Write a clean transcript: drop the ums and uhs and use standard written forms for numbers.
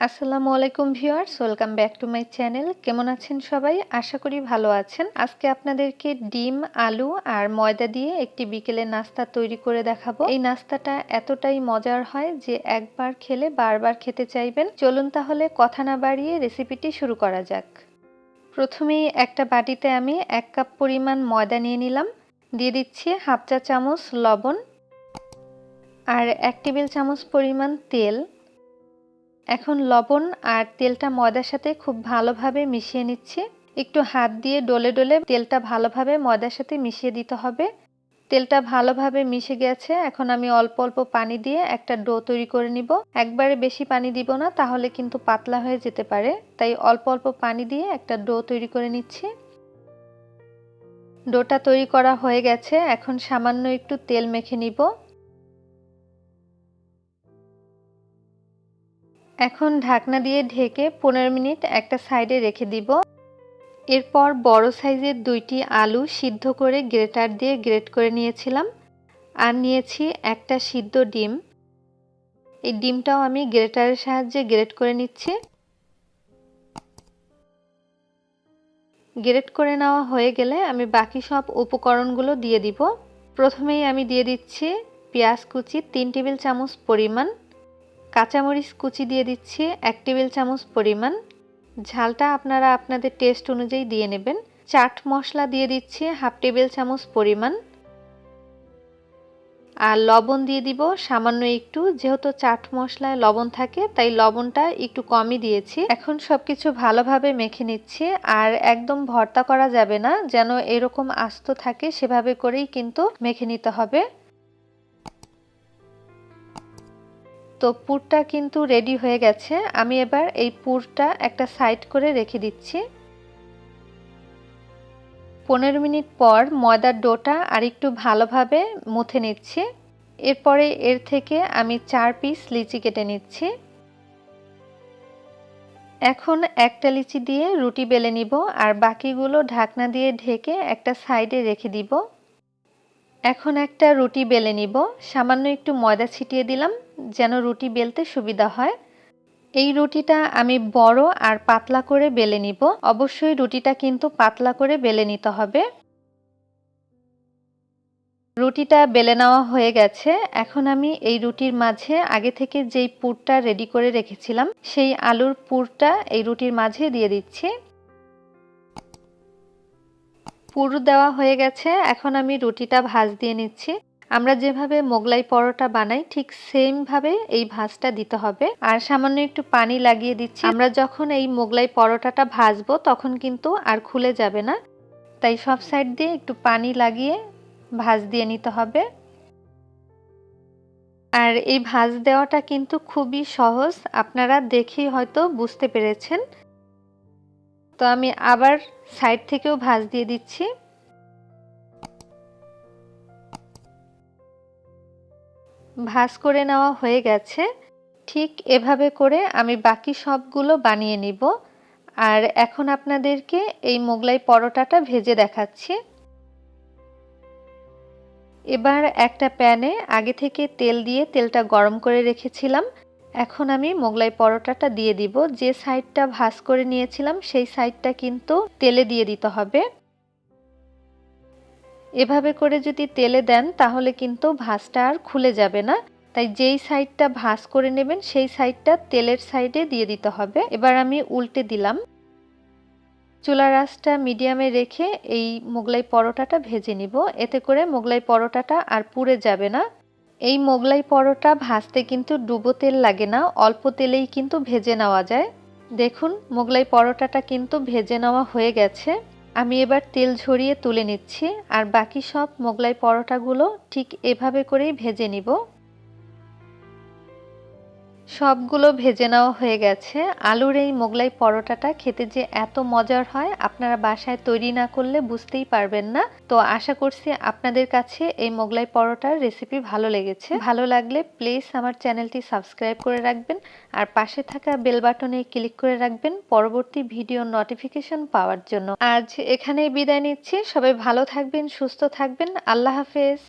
আসসালামু আলাইকুম viewers, welcome back to my channel. কেমন আছেন সবাই? আশা করি ভালো আছেন। আজকে আপনাদেরকে ডিম, আলু আর ময়দা দিয়ে একটি বিকেলের নাস্তা তৈরি করে দেখাবো। এই নাস্তাটা এতটাই মজার হয় যে একবার খেলে বারবার খেতে চাইবেন। চলুন তাহলে কথা না বাড়িয়ে রেসিপিটি শুরু করা যাক। প্রথমেই একটা বাটিতে আমি 1 কাপ পরিমাণ ময়দা নিয়ে নিলাম। দিয়ে দিচ্ছি হাফ চা চামচ লবণ আর 1 টেবিল চামচ পরিমাণ তেল। এখন লবণ আর তেলটা ময়দার সাথে খুব ভালোভাবে মিশিয়ে নিচ্ছি। একটু হাত দিয়ে ডলে ডলে তেলটা ভালোভাবে ময়দার সাথে মিশিয়ে দিতে হবে। তেলটা ভালোভাবে মিশে গেছে। এখন আমি অল্প অল্প পানি দিয়ে একটা ডো তৈরি করে নিব। একবারে বেশি পানি দিব না, তাহলে কিন্তু পাতলা হয়ে যেতে পারে। তাই অল্প অল্প পানি দিয়ে একটা ডো তৈরি করে নিচ্ছি। ডোটা তৈরি করা হয়ে গেছে। এখন সামান্য একটু তেল মেখে নিব। এখন ঢাকনা দিয়ে ঢেকে 15 মিনিট একটা সাইডে রেখে দিব। এরপর বড় সাইজের 2টি আলু সিদ্ধ করে গ্রেটার দিয়ে গ্রেট করে নিয়েছিলাম আর নিয়েছি একটা সিদ্ধ ডিম। এই ডিমটাও আমি গ্রেটারের সাহায্যে গ্রেট করে নিচ্ছি। গ্রেট করে নেওয়া হয়ে গেলে আমি বাকি সব উপকরণগুলো দিয়ে দিব। প্রথমেই আমি দিয়ে দিচ্ছি পেঁয়াজ কুচি 3 টেবিল চামচ পরিমাণ, কাঁচামরিচ কুচি দিয়ে দিচ্ছি 1 টেবিল চামচ পরিমাণ। ঝালটা আপনারা আপনাদের টেস্ট অনুযায়ী দিয়ে নেবেন। চাট মশলা দিয়ে দিচ্ছি হাফ টেবিল চামচ পরিমাণ আর লবণ দিয়ে দিব সামান্য একটু। যেহেতু চাট মশলায় লবণ থাকে তাই লবণটা একটু কমই দিয়েছি। এখন সবকিছু ভালোভাবে মেখে নিচ্ছি আর একদম ভর্তা করা যাবে না, যেন এরকম আস্ত থাকে সেভাবে করেই কিন্তু মেখে নিতে হবে। তো পুরটা কিন্তু রেডি হয়ে গেছে। আমি এবার এই পুরটা একটা সাইড করে রেখে দিচ্ছি। 15 মিনিট পর ময়দার ডোটা আরেকটু ভালোভাবে মুথে নিচ্ছি। এরপরে এর থেকে আমি 4 পিস লিচি কেটে নিচ্ছি। এখন একটা লিচি দিয়ে রুটি বেলে নিব আর বাকিগুলো ঢাকনা দিয়ে ঢেকে একটা সাইডে রেখে দিব। এখন একটা রুটি বেলে নিব। সামান্য একটু ময়দা ছিটিয়ে দিলাম যেন রুটি বেলতে সুবিধা হয়। এই রুটিটা আমি বড় আর পাতলা করে বেলে নিব। অবশ্যই রুটিটা কিন্তু পাতলা করে বেলে নিতে হবে। রুটিটা বেলে নেওয়া হয়ে গেছে। এখন আমি এই রুটির মাঝে আগে থেকে যেই পুরটা রেডি করে রেখেছিলাম সেই আলুর পুরটা এই রুটির মাঝে দিয়ে দিচ্ছি। পুর দেওয়া হয়ে গেছে। এখন আমি রুটিটা ভাঁজ দিয়ে নিচ্ছি। আমরা যেভাবে মোগলাই পরোটা বানাই ঠিক সেম ভাবে এই ভাঁজটা দিতে হবে আর সামান্য একটু পানি লাগিয়ে দিচ্ছি। আমরা যখন এই মোগলাই পরোটাটা ভাজবো তখন কিন্তু আর খুলে যাবে না, তাই সব সাইড দিয়ে একটু পানি লাগিয়ে ভাঁজ দিয়ে নিতে হবে। আর এই ভাঁজ দেওয়াটা কিন্তু খুবই সহজ, আপনারা দেখেই হয়তো বুঝতে পেরেছেন। তো আমি আবার সাইড থেকেও ভাঁজ দিয়ে দিচ্ছি। ভাঁজ করে নেওয়া হয়ে গেছে। ঠিক এভাবে করে আমি বাকি সবগুলো বানিয়ে নিব। আর এখন আপনাদেরকে এই মোগলাই পরোটাটা ভেজে দেখাচ্ছি। এবার একটা প্যানে আগে থেকে তেল দিয়ে তেলটা গরম করে রেখেছিলাম। এখন আমি মোগলাই পরোটাটা দিয়ে দিব। যে সাইডটা ভাঁজ করে নিয়েছিলাম সেই সাইডটা কিন্তু তেলে দিয়ে দিতে হবে। এভাবে করে যদি তেলে দেন তাহলে কিন্তু ভাঁজটা আর খুলে যাবে না, তাই যেই সাইডটা ভাঁজ করে নেবেন সেই সাইডটা তেলের সাইডে দিয়ে দিতে হবে। এবার আমি উল্টে দিলাম। চুলার আঁচটা মিডিয়ামে রেখে এই মোগলাই পরোটাটা ভেজে নিব। এতে করে মোগলাই পরোটাটা আর পুড়ে যাবে না। এই মোগলাই পরোটা ভাজতে কিন্তু ডুবো তেল লাগে না, অল্প তেলেই কিন্তু ভেজে নেওয়া যায়। দেখুন মোগলাই পরোটাটা কিন্তু ভেজে নেওয়া হয়ে গেছে। আমি এবার তেল ঝরিয়ে তুলে নিচ্ছি আর বাকি সব মোগলাই পরোটাগুলো ঠিক এভাবে করেই ভেজে নিব। সবগুলো ভেজে নেওয়া হয়ে গেছে। আলুর এই মোগলাই পরোটাটা খেতে যে এত মজার হয় আপনারা বাসায় তৈরি না করলে বুঝতেই পারবেন না। তো আশা করছি আপনাদের কাছে এই মোগলাই পরোটার রেসিপি ভালো লেগেছে। ভালো লাগলে প্লিজ আমার চ্যানেলটি সাবস্ক্রাইব করে রাখবেন আর পাশে থাকা বেল বাটনে ক্লিক করে রাখবেন পরবর্তী ভিডিও নোটিফিকেশন পাওয়ার জন্য। আজ এখানেই বিদায় নিচ্ছি। সবাই ভালো থাকবেন, সুস্থ থাকবেন। আল্লাহ হাফেজ।